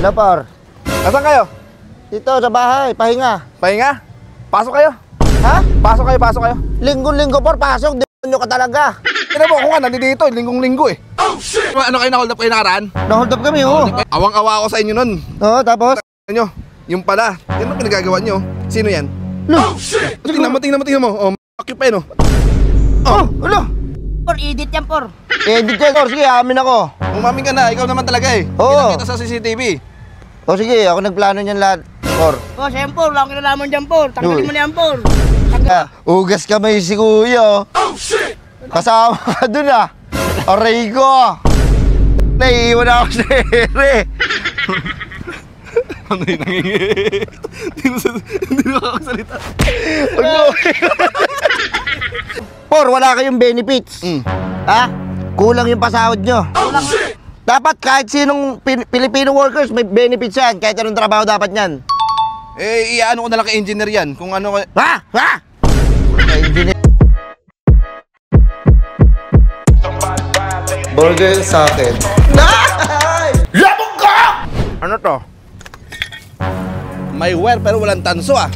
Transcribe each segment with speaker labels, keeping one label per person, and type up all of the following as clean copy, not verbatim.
Speaker 1: Hello, Por.
Speaker 2: Nasaan kayo?
Speaker 1: Dito sa bahay, pahinga.
Speaker 2: Pahinga? Pasok kayo.
Speaker 1: Ha?
Speaker 2: Pasok kayo.
Speaker 1: Linggo-linggo, Por, pasok. Nyo ka talaga.
Speaker 2: Kaya mo, ako nga, nandito, linggong-linggo eh. Oh, shit! Ano kayo, na-hold up kayo nakaraan?
Speaker 1: Na-hold up kami, oh.
Speaker 2: Awang-awa ako sa inyo nun.
Speaker 1: Oo, tapos?
Speaker 2: Ano, yung pala, yan ang pinagagawa nyo. Sino yan?
Speaker 1: Oh, shit!
Speaker 2: Tingnan mo. Oh, occupy, no?
Speaker 1: Oh, ano?
Speaker 3: Por, edit yan, Por.
Speaker 1: Edit yan, Por. Sige, amin ako.
Speaker 2: Umamin ka na, ikaw naman talaga eh.
Speaker 1: Oo.
Speaker 2: Kita sa CCTV.
Speaker 1: O sige, ako nagplano niyan lahat, Por.
Speaker 3: Oh, siya yan, Por. Wala akong kinalaman dyan, Por. Tanggalin mo na yan, Por.
Speaker 1: Ugas kamay si Kuya.
Speaker 2: Oh, shit!
Speaker 1: Kasama ka dun ah. Aray ko. Naiiwan ako sa ere.
Speaker 2: Ano yung nangyayari? Hindi na makakasalita.
Speaker 1: Por, wala kayong benefits. Ha? Kulang yung pasahod nyo.
Speaker 3: Kulang.
Speaker 1: Dapat kahit sinong Filipino workers may benefits yan. Kahit anong trabaho dapat yan.
Speaker 2: Eh, iano ko na lang kay engineer yan. Kung ano ka...
Speaker 1: Ha? Ha? Engineer. Burger sa akin.
Speaker 2: Labog ka! Ano to? May wear pero walang tanso ah.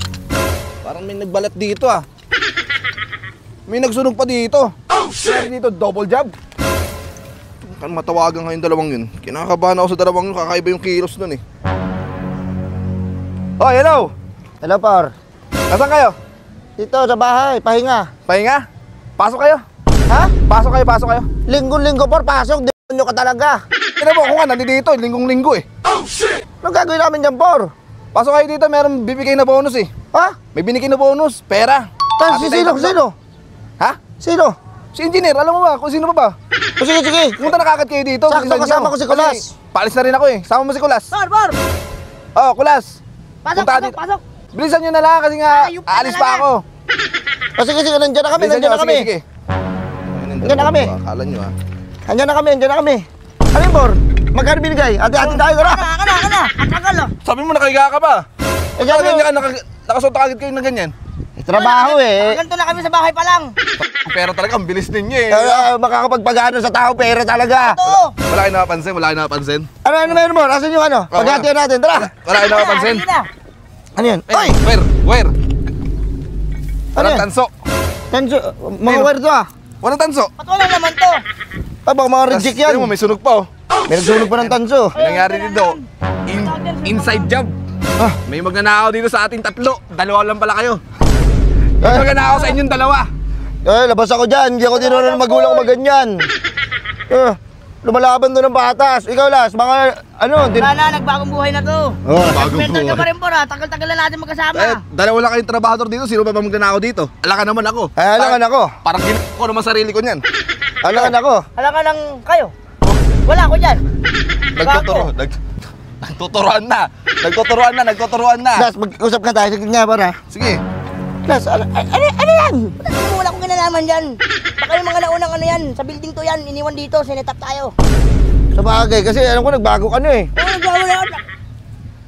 Speaker 2: Parang may nagbalat dito ah. May nagsunog pa dito. Oh, shit! Dito, double job. Kan matawagan nga yung dalawang yun. Kinakabahan ako sa dalawang yun. Kakaiba yung kilos nun eh. Oh, hello!
Speaker 1: Hello, Por.
Speaker 2: Nasaan kayo?
Speaker 1: Dito sa bahay, pahinga.
Speaker 2: Pahinga? Pasok kayo.
Speaker 1: Ha?
Speaker 2: Pasok kayo.
Speaker 1: Linggo-linggo, Por, pasok. Nyo ka talaga.
Speaker 2: Kaya mo, ako nga, nandito, linggong-linggo eh. Oh, shit!
Speaker 1: Anong gagawin namin dyan, Por?
Speaker 2: Pasok kayo dito, meron bibigay na bonus eh.
Speaker 1: Ha?
Speaker 2: May binigay na bonus, pera.
Speaker 1: Sino?
Speaker 2: Ha?
Speaker 1: Sino?
Speaker 2: Si engineer, alam mo ba kung sino ba?
Speaker 1: O sige.
Speaker 2: Pumunta na kagad kayo dito.
Speaker 1: Sakto,
Speaker 2: bilisan
Speaker 1: kasama
Speaker 2: nyo.
Speaker 1: ko si Kulas.
Speaker 2: Kasi paalis na rin ako eh. Sama mo si Kulas.
Speaker 3: Por.
Speaker 2: Oh, Kulas.
Speaker 3: Pasok.
Speaker 2: Bilisan nyo na lang kasi nga
Speaker 3: Ayup ka
Speaker 2: aalis
Speaker 3: talaga.
Speaker 2: pa ako.
Speaker 1: O sige, nandiyan na kami,
Speaker 2: Bilisan
Speaker 1: nandiyan
Speaker 2: nyo,
Speaker 1: na kami.
Speaker 2: sige.
Speaker 1: Nandiyan na kami.
Speaker 2: Akala nyo ah.
Speaker 1: Nandiyan na kami. Ano yun, Por? Magkano binigay? Ate-ate tayo, tara.
Speaker 3: Kana. Ang tagal, oh.
Speaker 2: Sabi mo nakahiga ka ba?
Speaker 1: Eh,
Speaker 2: Bakit
Speaker 1: sabi-
Speaker 2: ganyan ka nakasuot agad kayo na ganyan?
Speaker 1: Trabaho eh.
Speaker 3: Ganito na kami sa bahay pa lang.
Speaker 2: Pero talaga, ang bilis ninyo eh.
Speaker 1: Makakapagpagano sa tao, pera talaga.
Speaker 3: Ito.
Speaker 2: Wala kayo nakapansin?
Speaker 1: Ano meron mo? Asan yung ano? Paghatihan natin, tara.
Speaker 2: Wala kayo nakapansin?
Speaker 3: Sige na.
Speaker 1: Ano yan? Oy!
Speaker 2: Where?
Speaker 1: Ano
Speaker 2: Walang
Speaker 1: yan?
Speaker 2: tanso.
Speaker 1: Tanso, mga word to ah.
Speaker 2: Walang tanso.
Speaker 3: Ba't wala naman to?
Speaker 1: Ay, baka mga reject yan.
Speaker 2: Tingnan mo, may sunog pa oh.
Speaker 1: May nagsunog pa ng tanso.
Speaker 2: Ang nangyari dito, inside job.
Speaker 1: Ah.
Speaker 2: May magnanakaw dito sa ating tatlo. Dalawa lang pala kayo. May magnanakaw sa inyong dalawa.
Speaker 1: Labas ako dyan. Hindi ako tinuro ng magulang ko maganyan. Lumalaban doon ng batas. Ikaw, Las, mga ano?
Speaker 3: Wala na, nagbagong buhay na to.
Speaker 2: Bagong
Speaker 3: Mental ka
Speaker 2: buhay.
Speaker 3: pa rin, Por, ha? Tagal-tagal na natin magkasama.
Speaker 2: Dalawa lang kayong trabahador dito. Sino ba magnanakaw dito? Alaka naman ako.
Speaker 1: Ay, alangan ako.
Speaker 2: Parang ginagawa ko naman sarili ko niyan.
Speaker 1: Alangan ako.
Speaker 3: Alam ka lang kayo. Wala ako dyan.
Speaker 2: Nagtuturuan na.
Speaker 1: Las, mag-usap ka tayo. Sige nga, para.
Speaker 2: Sige.
Speaker 1: Las, ano yan?
Speaker 3: Wala akong kinalaman dyan. Baka yung mga naunang ano yan. Sa building to yan. Iniwan dito. Sinetap tayo.
Speaker 1: Sa bagay, kasi alam ko nagbago ka na eh.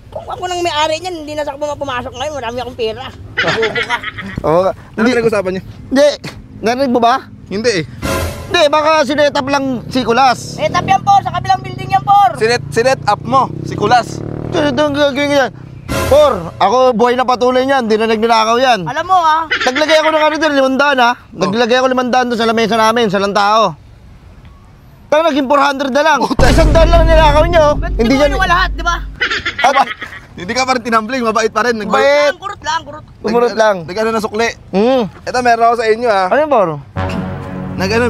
Speaker 3: Kung ako nang may-ari niyan, hindi na sa ako pumasok ngayon. Marami akong pera. Bubo ka.
Speaker 1: Oo.
Speaker 2: Ano pinag-usapan niyo?
Speaker 1: Hindi. Narinig mo ba?
Speaker 2: Hindi eh.
Speaker 1: Hindi, baka sinetap lang si Kulas.
Speaker 3: Sinetap yan, Por. Sa kabilang building yan, Por.
Speaker 2: Sinet up mo, si Kulas.
Speaker 1: Ito ang gagawin yan. Por, ako buhay na patuloy niyan. Di na nagnanakaw yan.
Speaker 3: Alam mo, ha?
Speaker 1: Naglagay ako ng ano doon, 500 ha. Naglagay ako 500 doon sa lamesa namin, sa lang tao. Tayo naging 400 na lang. 100 lang nilakaw niyo.
Speaker 3: Hindi mo nyo lahat, di ba?
Speaker 2: Hindi ka pa rin tinambling, mabait pa rin.
Speaker 1: Bait.
Speaker 3: Kurot lang.
Speaker 1: Tumurot lang.
Speaker 2: Nag-ano na sukli.
Speaker 1: Hmm.
Speaker 2: Ito meron ako sa inyo ha.
Speaker 1: Ano yun, Por?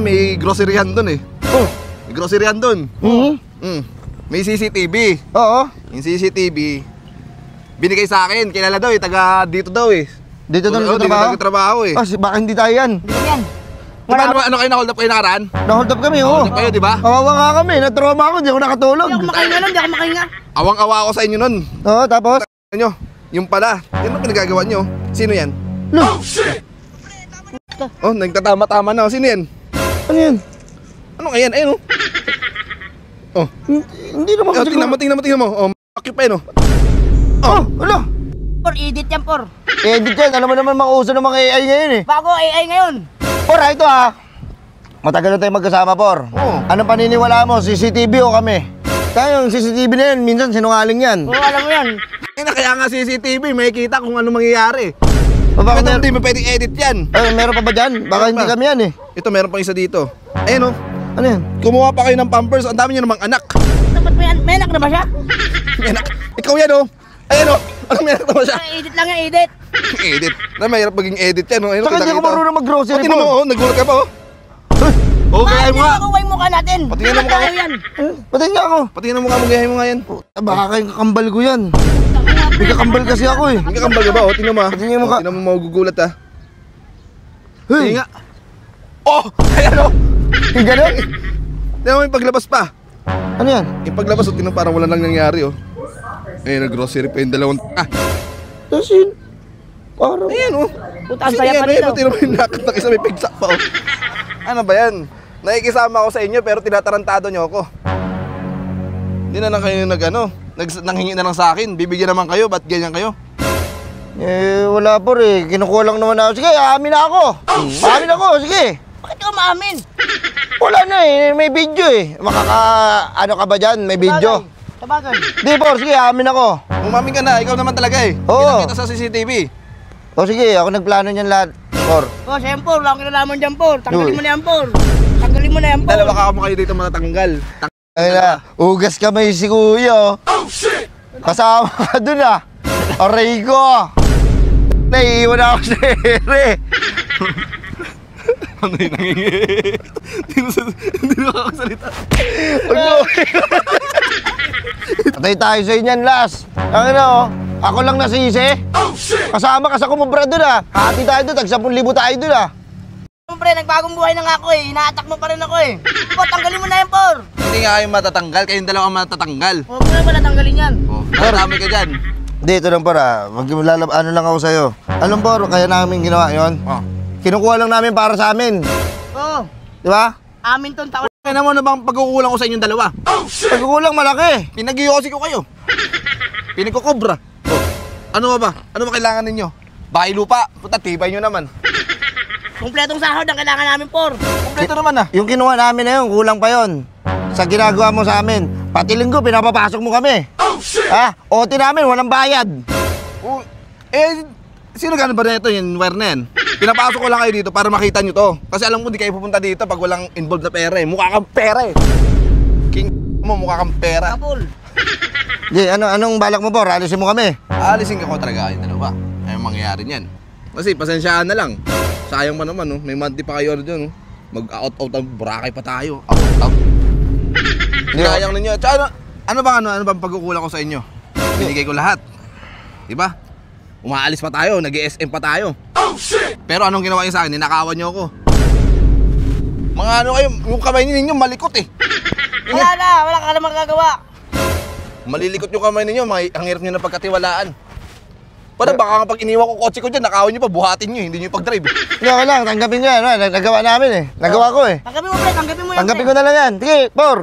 Speaker 2: May groceryan doon eh.
Speaker 1: Oh.
Speaker 2: May groceryan doon. May CCTV.
Speaker 1: Oo.
Speaker 2: Yung CCTV, binigay sa akin. Kilala daw eh, taga dito daw eh.
Speaker 1: Dito na
Speaker 2: Dito nagtatrabaho eh.
Speaker 1: Baka hindi tayo yan.
Speaker 3: Hindi yan.
Speaker 2: Ano kayo na-hold up kayo nakaraan?
Speaker 1: Na-hold up kami, oo.
Speaker 2: Hold up kayo, di ba?
Speaker 1: Kawawa nga kami, na-trauma ako, hindi ako nakatulog.
Speaker 3: Hindi ako makahinga nun, hindi ako makahinga.
Speaker 2: Awang-awa ako sa inyo nun.
Speaker 1: Oo, tapos?
Speaker 2: Ano? Yung pala, yan ang pinagagawa nyo. Sino yan?
Speaker 1: No.
Speaker 2: Oh, nagtatama-tama na. Sino yan?
Speaker 1: Ano yan?
Speaker 2: Ano nga yan? Ayun oh.
Speaker 1: Hindi naman kasi
Speaker 2: Tingnan mo. Oh, occupy no.
Speaker 1: Ano?
Speaker 3: Por, edit yan, Por.
Speaker 1: Edit yan, alam mo naman mauso ng mga AI ngayon eh.
Speaker 3: Bago AI ngayon.
Speaker 1: Por, ito ha. Matagal na tayo magkasama, Por.
Speaker 2: Oo.
Speaker 1: Anong paniniwala mo, CCTV o kami? Tayo, yung CCTV na yan, minsan sinungaling yan.
Speaker 3: Oo, alam mo yan.
Speaker 2: Kaya nga CCTV, may kita kung ano mangyayari.
Speaker 1: O baka
Speaker 2: Bakit hindi mo pwedeng edit yan?
Speaker 1: meron pa ba dyan? Baka hindi kami yan eh.
Speaker 2: Ito, meron pang isa dito. Ayan, oh.
Speaker 1: Ano yan?
Speaker 2: Kumuha pa kayo ng Pampers. Ang dami niyo namang anak.
Speaker 3: Dapat mo yan. May anak na ba siya?
Speaker 2: May anak. Ikaw yan, oh. Ayan, oh. Ano, may anak naman siya?
Speaker 3: Edit lang yan, edit.
Speaker 2: Edit. Mahirap maging edit yan, oh. Ayun,
Speaker 1: Saka hindi ko
Speaker 2: kita-kita.
Speaker 1: marunong mag-grocery
Speaker 2: Pati naman,
Speaker 1: po.
Speaker 2: oh. Nagulat ka pa, oh. Oh, gayahin mo nga.
Speaker 3: Kukuha yung mukha natin.
Speaker 2: Patingin ang mukha ko.
Speaker 3: Tayo yan.
Speaker 1: Pati nga ako.
Speaker 2: Patingin ang mukha mo, gayahin mo nga yan.
Speaker 1: Baka kayong kakambal ko yan. May kakambal kasi ako eh.
Speaker 2: Hindi ka kambal ka ba, oh. Tingnan mo, ah.
Speaker 1: Patingin mo ka.
Speaker 2: Tingnan mo, magugulat, ah.
Speaker 1: Hey,
Speaker 2: Tingnan nga. Oh! Ayan, oh.
Speaker 1: yung ganun?
Speaker 2: Tingnan mo yung paglabas pa.
Speaker 1: Ano yan?
Speaker 2: Yung paglabas, oh, tingnan parang wala nang nangyari, oh. Ayun, nag-grocery pa yung dalawang... Ah!
Speaker 1: Tasin. Parang.
Speaker 2: Ayan, oh.
Speaker 3: Puta, ang
Speaker 2: Sige,
Speaker 3: saya pa
Speaker 2: ayan,
Speaker 3: nito.
Speaker 2: tingnan mo yung nakit na isa may pigsa pa, oh. Ano ba yan? Nakikisama ako sa inyo pero tinatarantado nyo ako. Hindi na lang kayo nanghingi na lang sa akin. Bibigyan naman kayo, ba't ganyan kayo?
Speaker 1: Eh, wala po eh. Kinukuha lang naman ako. Sige, amin na ako. Amin ako, sige.
Speaker 3: Bakit ka maamin?
Speaker 1: Wala na eh. May video eh. Ano ka ba dyan? May video.
Speaker 3: Sabagay.
Speaker 1: Di po, sige, amin ako.
Speaker 2: Umamin ka na, ikaw naman talaga eh.
Speaker 1: Oo.
Speaker 2: Kita sa CCTV.
Speaker 1: O sige, ako nagplano niyan lahat. Por.
Speaker 3: Oh, siyempre, wala akong kinalaman dyan, Por. Tanggalin
Speaker 1: Uy.
Speaker 3: mo na yan, Por. Tanggalin mo na yan, Por.
Speaker 2: Dalawa ka mo kayo dito matatanggal.
Speaker 1: Ay na, ugas kamay si kuya. Oh, shit! Kasama ka dun ah. Aray ko. Naiiwan ako sa ere.
Speaker 2: Ano yung nangingi? Hindi na nakakasalita.
Speaker 1: Patay tayo sa inyan, Las. Ano, ako lang nasisi. Kasama ka sa kumubra dun ah. Hati tayo dun, tag 10,000 tayo dun ah.
Speaker 3: Siyempre, nagbagong buhay na nga ako eh. Ina-attack mo pa rin ako eh. Por, tanggalin mo na yan, Por.
Speaker 2: Hindi nga kayo matatanggal, kayong dalawa ang matatanggal.
Speaker 3: Huwag mo na pala tanggalin yan.
Speaker 2: Oh, marami ka dyan.
Speaker 1: Dito lang para, ano lang ako sa'yo. Alam po, kaya namin ginawa yon.
Speaker 2: Oh.
Speaker 1: Kinukuha lang namin para sa amin.
Speaker 3: Oo.
Speaker 1: Di ba?
Speaker 3: Amin tong taon.
Speaker 2: Kaya naman na bang pagkukulang ko sa inyong dalawa?
Speaker 1: Pagkukulang malaki.
Speaker 2: Pinag-iossi ko kayo. Pinagkukobra. Oh. Ano ba? Ano ba kailangan ninyo? Bahay lupa. Puta, tibay nyo naman.
Speaker 3: Kumpletong sahod ang kailangan namin, Por.
Speaker 2: Kompleto naman ah.
Speaker 1: Yung kinuha namin na yun, kulang pa yun. Sa ginagawa mo sa amin. Pati linggo, pinapapasok mo kami. Ha? OT namin, walang bayad.
Speaker 2: Oh, eh, sino gano'n ba na ito yung wire na yan? Pinapasok ko lang kayo dito para makita nyo to. Kasi alam ko di kayo pupunta dito pag walang involved na pera eh. Mukha kang pera eh. King mo, mukha kang pera.
Speaker 3: Kapul.
Speaker 1: Di, anong balak mo po? Alisin mo kami.
Speaker 2: Aalisin ka ko talaga kayong dalawa. Ayaw mangyayari niyan. Kasi pasensyaan na lang. Sayang pa naman, no? May monthly pa kayo dyan. No? Mag-out-out ang Boracay pa tayo. Out-out. Sayang ninyo. Tsaka ano bang pagkukulang ko sa inyo? Binigay ko lahat. Diba? Umaalis pa tayo, nag-SM pa tayo. Pero anong ginawa niyo sa akin? Ninakawan niyo ako. Mga ano kayo, yung kamay ninyo malikot eh.
Speaker 3: Wala ka na magagawa.
Speaker 2: Malilikot yung kamay ninyo, ang hirap niyo na pagkatiwalaan. Para baka nga pag iniwan ko kotse ko dyan, nakawan nyo pa, buhatin nyo, hindi nyo pag-drive.
Speaker 1: Hindi ako lang, tanggapin nyo yan. Nagawa namin eh. Nagawa ko eh.
Speaker 3: Tanggapin mo, pre. Tanggapin mo yan.
Speaker 1: Tanggapin ko na lang yan. Sige, Por.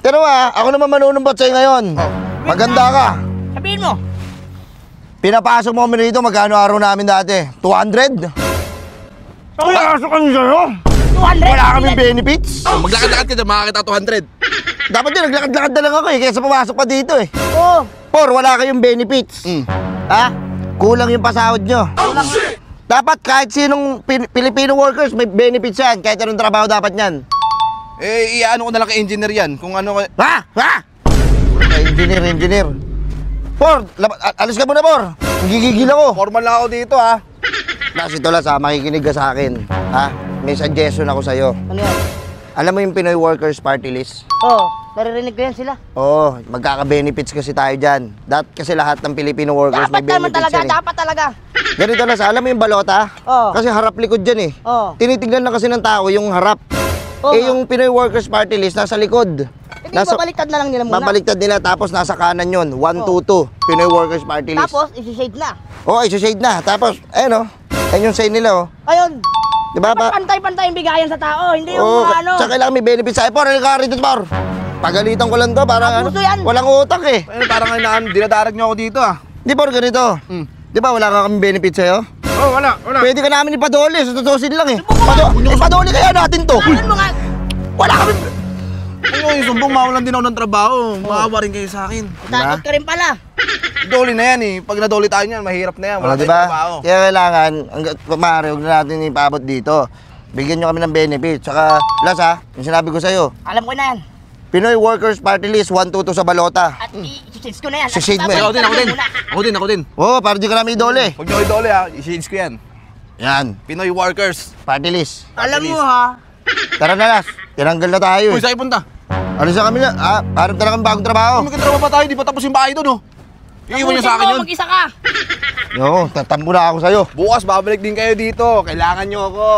Speaker 1: Pero ako naman manunumbot sa'yo ngayon. Maganda ka.
Speaker 3: Sabihin mo.
Speaker 1: Pinapasok mo kami rito, magkano araw namin dati? 200? Pinapasok kami sa'yo?
Speaker 3: 200.
Speaker 1: Wala kaming benefits?
Speaker 2: Oh, maglakad-lakad ka dyan, makakita 200.
Speaker 1: Dapat yun, naglakad-lakad na lang ako eh, kaysa pumasok pa dito eh.
Speaker 3: Oo.
Speaker 1: Por, wala kayong benefits. Ha? Kulang yung pasahod nyo.
Speaker 3: Kulang.
Speaker 1: Dapat kahit sinong Filipino workers may benefits yan, kahit anong trabaho dapat yan.
Speaker 2: Eh, iyaano ko na lang kay engineer yan, kung ano...
Speaker 1: Ha? Ha? Engineer. Por, alis ka muna, Por. Gigigil ako.
Speaker 2: Formal lang ako dito, ha?
Speaker 1: Las, ito Las, makikinig ka sa akin. Ha? May suggestion ako sa'yo.
Speaker 3: Ano yan?
Speaker 1: Alam mo yung Pinoy Workers Party List?
Speaker 3: Oo. Naririnig ko yan sila.
Speaker 1: Oo, magkaka-benefits kasi tayo dyan. Kasi lahat ng Filipino workers may
Speaker 3: Dapat naman
Speaker 1: benefits
Speaker 3: talaga.
Speaker 1: yan eh.
Speaker 3: Dapat talaga.
Speaker 1: Ganito Las, alam mo yung balota?
Speaker 3: Oo.
Speaker 1: Kasi harap likod dyan eh.
Speaker 3: Oo.
Speaker 1: Tinitignan lang kasi ng tao yung harap.
Speaker 3: Oo
Speaker 1: Eh
Speaker 3: nga.
Speaker 1: yung Pinoy Workers Party List nasa likod.
Speaker 3: Hindi, babaliktad na lang nila muna.
Speaker 1: Babaliktad nila tapos nasa kanan yun. 122 Pinoy Workers Party List.
Speaker 3: Tapos, isi-shade na.
Speaker 1: Oo, isa-shade na. Tapos, ayun o. Ayun yung sign nila o.
Speaker 3: Ayun.
Speaker 1: Diba
Speaker 3: Dapat
Speaker 1: pa?
Speaker 3: pantay-pantay yung bigayan sa tao. Hindi yung
Speaker 1: Oo,
Speaker 3: mga ano.
Speaker 1: sa kailangan may benefits sa'yo. Por, halika rito, Por. Pagalitan ko lang to. Parang
Speaker 3: Abuso yan.
Speaker 1: walang utak eh.
Speaker 2: Eh, parang dinadarag nyo ako dito, ah.
Speaker 1: Di Por, ganito. Di ba wala ka kami benefits sa'yo?
Speaker 2: Oh, wala.
Speaker 1: Pwede ka namin ipadole. Sututusin lang eh.
Speaker 3: Subukan mo.
Speaker 1: Ipadole kaya natin to.
Speaker 3: Ano mo nga?
Speaker 1: Wala kami...
Speaker 2: Ano yung sumbong, mawalan din ako ng trabaho. Maawa rin kayo sa akin.
Speaker 3: Takot ka rin pala.
Speaker 2: Doli na yan eh. Pag nadoli tayo niyan, mahirap na yan.
Speaker 1: O,
Speaker 2: Wala
Speaker 1: di
Speaker 2: tayong
Speaker 1: ba?
Speaker 2: trabaho.
Speaker 1: Kaya kailangan, hanggat maaari, huwag na natin ipaabot dito. Bigyan nyo kami ng benefit. Tsaka, Las ha, yung sinabi ko sa'yo,
Speaker 3: Alam ko na yan.
Speaker 1: Pinoy Workers Party List, 122 sa balota.
Speaker 3: At i-shades ko na yan.
Speaker 1: Si Shade mo.
Speaker 2: Ako din, ako din. Ako din.
Speaker 1: Oo, para di ka namin idole.
Speaker 2: Huwag niyo idole ha. I-shades ko yan.
Speaker 1: Yan,
Speaker 2: Pinoy Workers.
Speaker 1: party list.
Speaker 3: Alam mo ha.
Speaker 1: Tara na, Las. Tinanggal na tayo
Speaker 2: Uy,
Speaker 1: eh.
Speaker 2: saan punta?
Speaker 1: Alis na kami na. Harap na lang kami bagong trabaho.
Speaker 2: Magkatrabaho pa tayo, di pa tapos yung bahay doon, oh. Iiwan niyo sa akin yun.
Speaker 3: Mag-isa ka.
Speaker 1: Oo, tatambo na ako sa'yo.
Speaker 2: Bukas, babalik din kayo dito. Kailangan niyo ako.